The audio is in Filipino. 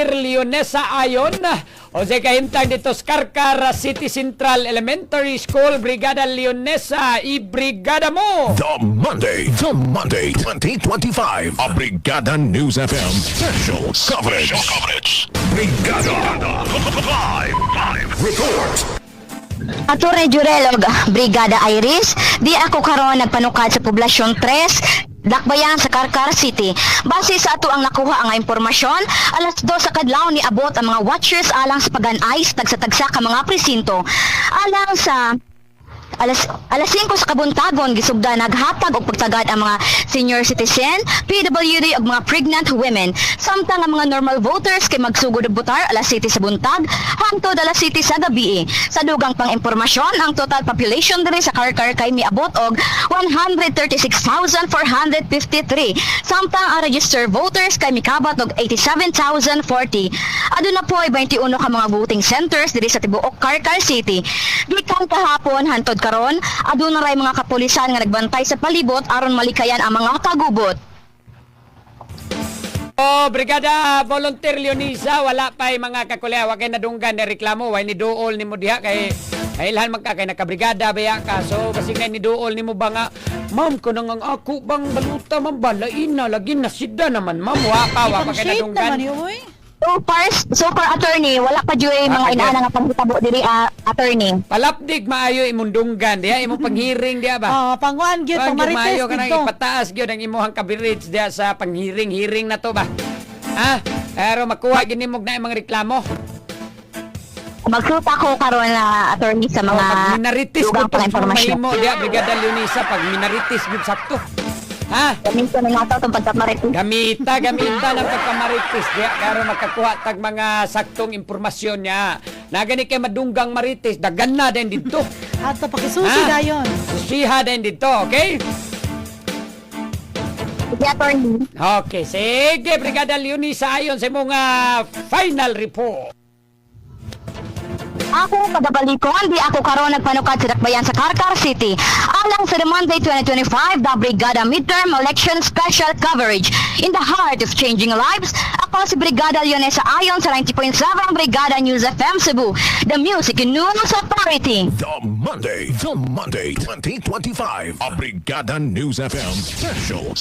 Volunteer Leonesa Ayon o sa kahimtang dito sa Carcar City Central Elementary School. Brigada Leonesa, i-brigada mo! The Monday 2025, a Brigada News FM special coverage. Brigada Live Report. Attorney Jurelog, Brigada Iris, di ako karon nagpanukad sa poblasyon 3, Dakbayan sa Carcar City. Base sa ato ang nakuha ang impormasyon, alas 2 sa kadlaw ni abot ang mga watchers alang sa pagan-ice tagsa-tagsa ka mga presinto. Alang sa alas 5 sa kabuntagon gisugda naghatag og pagtagad ang mga senior citizen, PWD ug mga pregnant women. Samtang ang mga normal voters kay magsugod og botar alas 7 sa buntag hangtod alas 7 sa gabi. Sa dugang pang impormasyon, ang total population diri sa Carcar kay miabot og 136,453. Samtang ang registered voters kay mikabat og 87,040. Aduna po ay 21 ka mga voting centers diri sa tibuok Carcar City. Gikan kahapon hantod karon, aduna ray mga kapulisan nga nagbantay sa palibot aron malikayan ang mga kagubot. Brigada Volunteer Leonesa, wala pa mga kakulya, wa kay nadunggan na reklamo, way ni duol nimo diha kay ilhan magkakay nakabrigada baya ka. So basig na ni duol nimo ba nga, ma'am ko nang ang ako bang baluta ma'am balain na lagi na sida naman ma'am, wa pa kay nadunggan. So far attorney, wala pa jud mga inaana nga panghitabo diri attorney. Palapdig maayo imong dunggan diha, imong panghiring diha ba? Panguan gyud pang marites maayo ka nang dito. ipataas gyud ang imong coverage diha sa panghiring na to ba? Pero makuha gini mo na imong reklamo. Magsuta ko karon na attorney sa mga Pag minaritis dugang ko pang impormasyon. mo diha Brigada Leonesa, pag minaritis gyud sakto. Gamito na nga itong pagkamarites. Gamita ng pagkamaritis diya karo makakuha tag mga saktong impormasyon niya. Nagani kay madunggang marites, dagan na din dito. Ato pakisusi dayon. Susiha din dito, okay? Sige attorney. Okay, sige Brigada Leonesa ayon sa mga final report. Ako pagabalikon, di ako karon nagpanukad sa Dakbayan sa Carcar City. Alang sa the Monday 2025, the Brigada Midterm Election Special Coverage. In the heart of changing lives, ako si Brigada Leonesa ayon sa 90.7 Brigada News FM Cebu, the Music News Authority. The Monday 2025, a Brigada News FM special